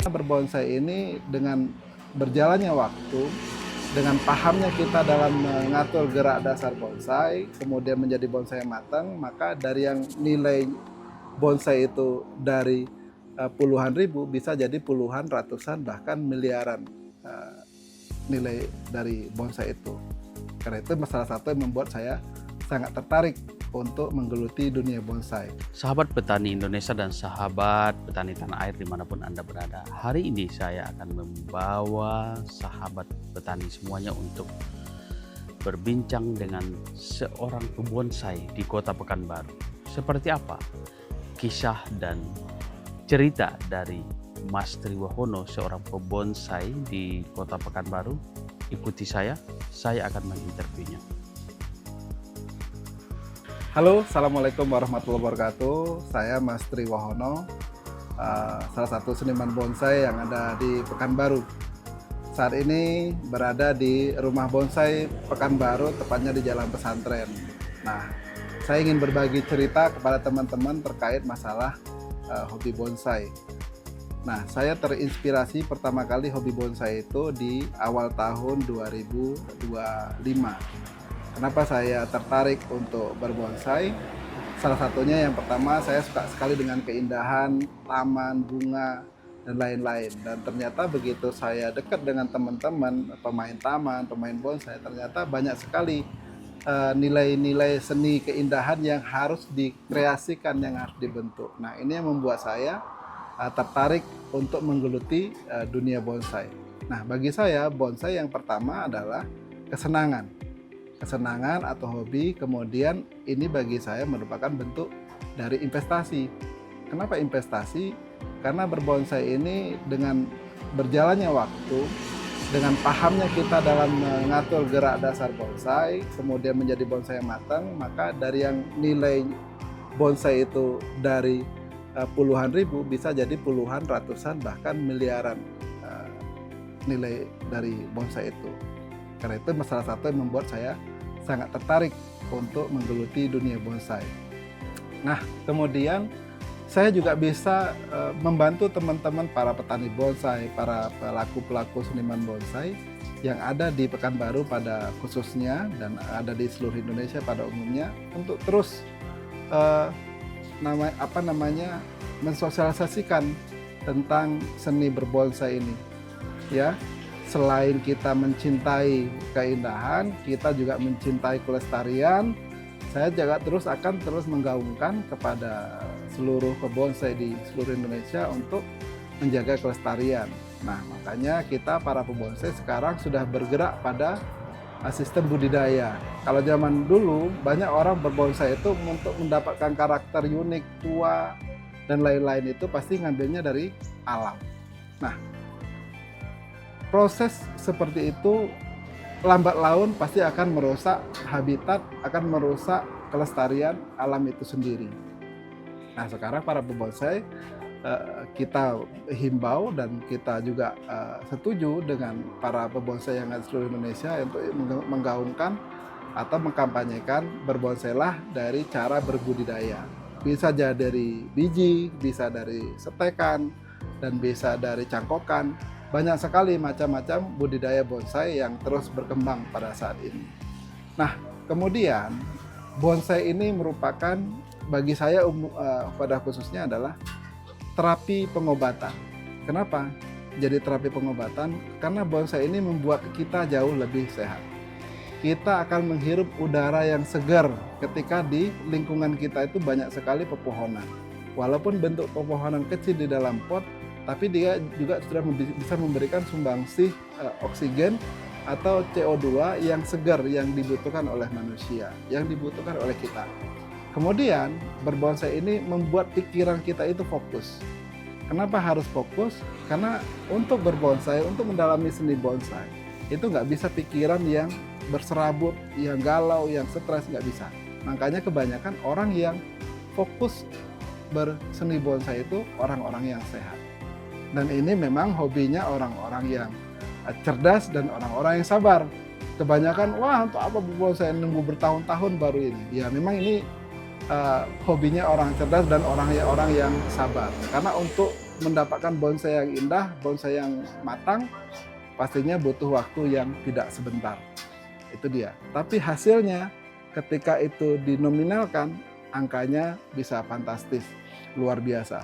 Berbonsai ini dengan berjalannya waktu, dengan pahamnya kita dalam mengatur gerak dasar bonsai, kemudian menjadi bonsai yang matang, maka dari yang nilai bonsai itu dari puluhan ribu bisa jadi puluhan, ratusan, bahkan miliaran nilai dari bonsai itu. Karena itu salah satu yang membuat saya sangat tertarik untuk menggeluti dunia bonsai. Sahabat petani Indonesia dan sahabat petani tanah air dimanapun Anda berada, hari ini saya akan membawa sahabat petani semuanya untuk berbincang dengan seorang pembonsai di Kota Pekanbaru. Seperti apa kisah dan cerita dari Mas Triwahono, seorang pembonsai di Kota Pekanbaru? Ikuti saya akan menginterviewnya. Halo, Assalamualaikum warahmatullahi wabarakatuh. Saya Mas Triwahono, salah satu seniman bonsai yang ada di Pekanbaru. Saat ini berada di rumah bonsai Pekanbaru, tepatnya di Jalan Pesantren. Nah, saya ingin berbagi cerita kepada teman-teman terkait masalah hobi bonsai. Nah, saya terinspirasi pertama kali hobi bonsai itu di awal tahun 2025. Kenapa saya tertarik untuk berbonsai? Salah satunya yang pertama, saya suka sekali dengan keindahan taman, bunga, dan lain-lain. Dan ternyata begitu saya dekat dengan teman-teman, pemain taman, pemain bonsai, ternyata banyak sekali nilai-nilai seni keindahan yang harus dikreasikan, yang harus dibentuk. Nah, ini yang membuat saya tertarik untuk menggeluti dunia bonsai. Nah, bagi saya, bonsai yang pertama adalah kesenangan atau hobi, kemudian ini bagi saya merupakan bentuk dari investasi. Kenapa investasi? Karena berbonsai ini dengan berjalannya waktu, dengan pahamnya kita dalam mengatur gerak dasar bonsai, kemudian menjadi bonsai yang matang, maka dari yang nilai bonsai itu dari puluhan ribu bisa jadi puluhan, ratusan, bahkan miliaran nilai dari bonsai itu. Karena itu salah satu yang membuat saya sangat tertarik untuk menggeluti dunia bonsai. Nah, kemudian saya juga bisa membantu teman-teman para petani bonsai, para pelaku-pelaku seniman bonsai yang ada di Pekanbaru pada khususnya dan ada di seluruh Indonesia pada umumnya untuk terus mensosialisasikan tentang seni berbonsai ini. Ya, selain kita mencintai keindahan, kita juga mencintai kelestarian. Saya juga akan terus menggaungkan kepada seluruh pebonsai di seluruh Indonesia untuk menjaga kelestarian. Nah, makanya kita para pebonsai sekarang sudah bergerak pada sistem budidaya. Kalau zaman dulu banyak orang berbonsai itu untuk mendapatkan karakter unik, tua, dan lain-lain itu pasti ngambilnya dari alam. Nah, proses seperti itu lambat laun pasti akan merusak habitat, akan merusak kelestarian alam itu sendiri. Nah, sekarang para pembonsai kita himbau dan kita juga setuju dengan para pembonsai yang ada di seluruh Indonesia untuk menggaungkan atau mengkampanyekan berbonsailah dari cara berbudidaya. Bisa jadi dari biji, bisa dari setekan, dan bisa dari cangkokan. Banyak sekali macam-macam budidaya bonsai yang terus berkembang pada saat ini. Nah, kemudian bonsai ini merupakan bagi saya pada khususnya adalah terapi pengobatan. Kenapa jadi terapi pengobatan? Karena bonsai ini membuat kita jauh lebih sehat. Kita akan menghirup udara yang segar ketika di lingkungan kita itu banyak sekali pepohonan. Walaupun bentuk pepohonan kecil di dalam pot, tapi dia juga sudah bisa memberikan sumbangsih oksigen atau CO2 yang segar yang dibutuhkan oleh manusia, yang dibutuhkan oleh kita. Kemudian berbonsai ini membuat pikiran kita itu fokus. Kenapa harus fokus? Karena untuk berbonsai, untuk mendalami seni bonsai, itu nggak bisa pikiran yang berserabut, yang galau, yang stres, nggak bisa. Makanya kebanyakan orang yang fokus berseni bonsai itu orang-orang yang sehat. Dan ini memang hobinya orang-orang yang cerdas dan orang-orang yang sabar. Kebanyakan, wah untuk apa berbonsai, nunggu bertahun-tahun baru ini. Ya memang ini hobinya orang cerdas dan orang yang sabar. Karena untuk mendapatkan bonsai yang indah, bonsai yang matang, pastinya butuh waktu yang tidak sebentar. Itu dia. Tapi hasilnya ketika itu dinominalkan, angkanya bisa fantastis, luar biasa.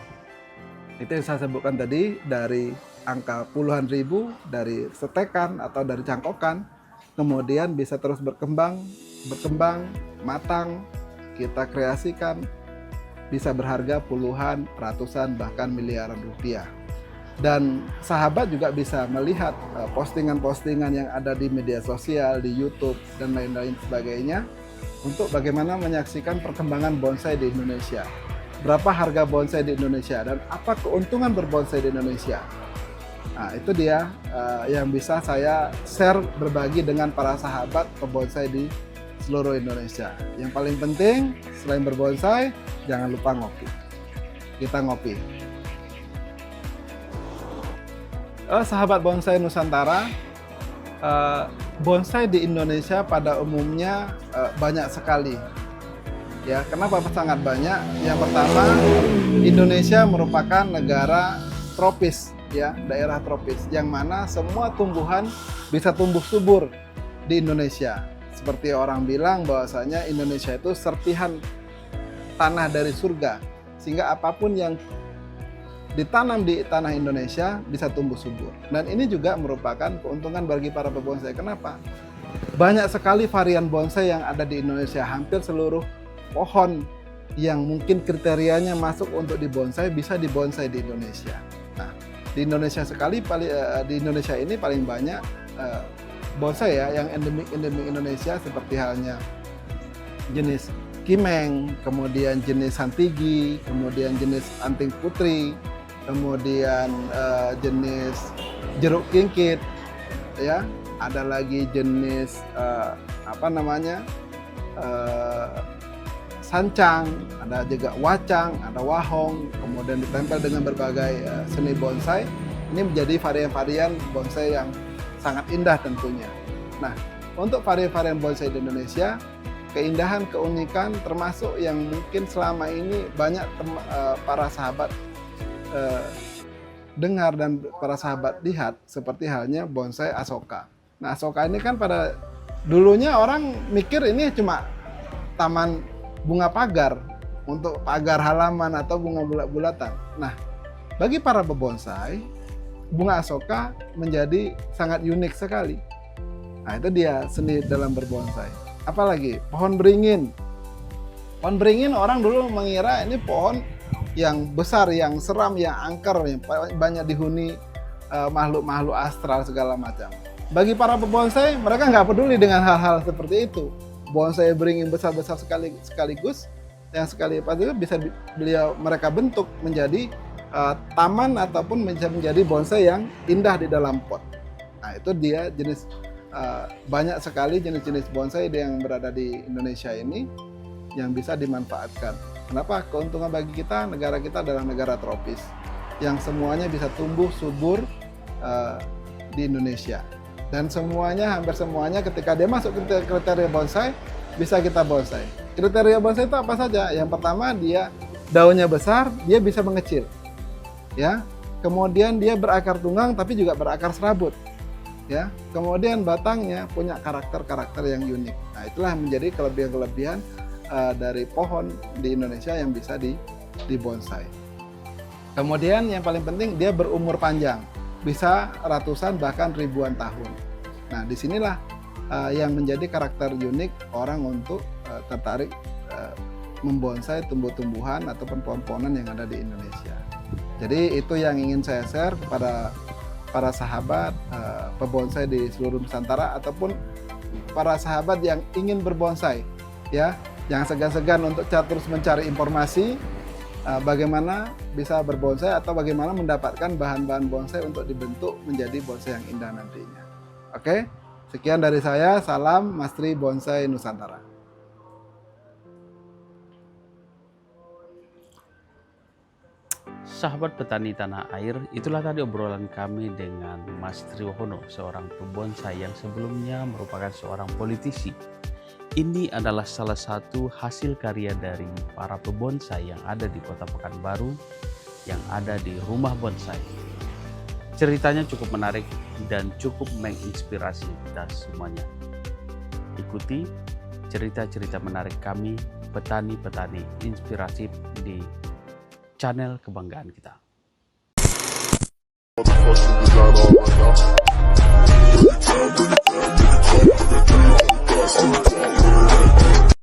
Itu yang saya sebutkan tadi, dari angka puluhan ribu, dari setekan atau dari cangkokan, kemudian bisa terus berkembang, matang, kita kreasikan, bisa berharga puluhan, ratusan, bahkan miliaran rupiah. Dan sahabat juga bisa melihat postingan-postingan yang ada di media sosial, di YouTube, dan lain-lain sebagainya, untuk bagaimana menyaksikan perkembangan bonsai di Indonesia. Berapa harga bonsai di Indonesia, dan apa keuntungan berbonsai di Indonesia. Nah, itu dia yang bisa saya share, berbagi dengan para sahabat pebonsai di seluruh Indonesia. Yang paling penting, selain berbonsai, jangan lupa ngopi. Kita ngopi. Sahabat bonsai Nusantara, bonsai di Indonesia pada umumnya banyak sekali. Ya, kenapa sangat banyak? Yang pertama, Indonesia merupakan negara tropis, ya, daerah tropis, yang mana semua tumbuhan bisa tumbuh subur di Indonesia. Seperti orang bilang bahwasanya Indonesia itu serpihan tanah dari surga, sehingga apapun yang ditanam di tanah Indonesia bisa tumbuh subur. Dan ini juga merupakan keuntungan bagi para pebonsai. Kenapa? Banyak sekali varian bonsai yang ada di Indonesia. Hampir seluruh pohon yang mungkin kriterianya masuk untuk dibonsai bisa dibonsai di Indonesia. Nah, di Indonesia ini paling banyak bonsai ya yang endemik Indonesia, seperti halnya jenis kimeng, kemudian jenis santigi, kemudian jenis anting putri, kemudian jenis jeruk kingkit, ya, ada lagi jenis sancang, ada juga wacang, ada wahong, kemudian ditempel dengan berbagai seni bonsai. Ini menjadi varian-varian bonsai yang sangat indah tentunya. Nah, untuk varian-varian bonsai di Indonesia, keindahan, keunikan, termasuk yang mungkin selama ini banyak para sahabat dengar dan para sahabat lihat, seperti halnya bonsai Asoka. Nah, Asoka ini kan pada dulunya orang mikir ini cuma taman bunga pagar, untuk pagar halaman atau bunga bulat-bulatan. Nah, bagi para pebonsai, bunga Asoka menjadi sangat unik sekali. Nah, itu dia seni dalam berbonsai. Apalagi pohon beringin. Pohon beringin orang dulu mengira ini pohon yang besar, yang seram, yang angker, yang banyak dihuni makhluk-makhluk astral segala macam. Bagi para pebonsai, mereka nggak peduli dengan hal-hal seperti itu. Bonsai beringin besar-besar sekaligus, yang sekali itu bisa mereka bentuk menjadi taman ataupun menjadi bonsai yang indah di dalam pot. Nah, itu dia jenis banyak sekali jenis-jenis bonsai yang berada di Indonesia ini yang bisa dimanfaatkan. Kenapa? Keuntungan bagi kita, negara kita adalah negara tropis yang semuanya bisa tumbuh subur di Indonesia. Dan semuanya, hampir semuanya ketika dia masuk kriteria bonsai, bisa kita bonsai. Kriteria bonsai itu apa saja? Yang pertama, dia daunnya besar, dia bisa mengecil. Ya. Kemudian dia berakar tunggang tapi juga berakar serabut. Ya. Kemudian batangnya punya karakter-karakter yang unik. Nah, itulah menjadi kelebihan-kelebihan dari pohon di Indonesia yang bisa dibonsai. Kemudian yang paling penting, dia berumur panjang. Bisa ratusan bahkan ribuan tahun. Nah, disinilah yang menjadi karakter unik orang untuk tertarik membonsai tumbuh-tumbuhan ataupun pohon-pohonan yang ada di Indonesia. Jadi itu yang ingin saya share kepada para sahabat pebonsai di seluruh Nusantara ataupun para sahabat yang ingin berbonsai, ya, jangan segan-segan untuk terus mencari informasi bagaimana bisa berbonsai atau bagaimana mendapatkan bahan-bahan bonsai untuk dibentuk menjadi bonsai yang indah nantinya. Oke, sekian dari saya. Salam Mastri Bonsai Nusantara. sahabat petani tanah air, itulah tadi obrolan kami dengan Mas Triwohono, seorang pembonsai yang sebelumnya merupakan seorang politisi. Ini adalah salah satu hasil karya dari para pembonsai yang ada di Kota Pekanbaru, yang ada di Rumah Bonsai. Ceritanya cukup menarik dan cukup menginspirasi kita semuanya. Ikuti cerita-cerita menarik kami, petani-petani inspiratif di channel kebanggaan kita. Motherfucking design all right now.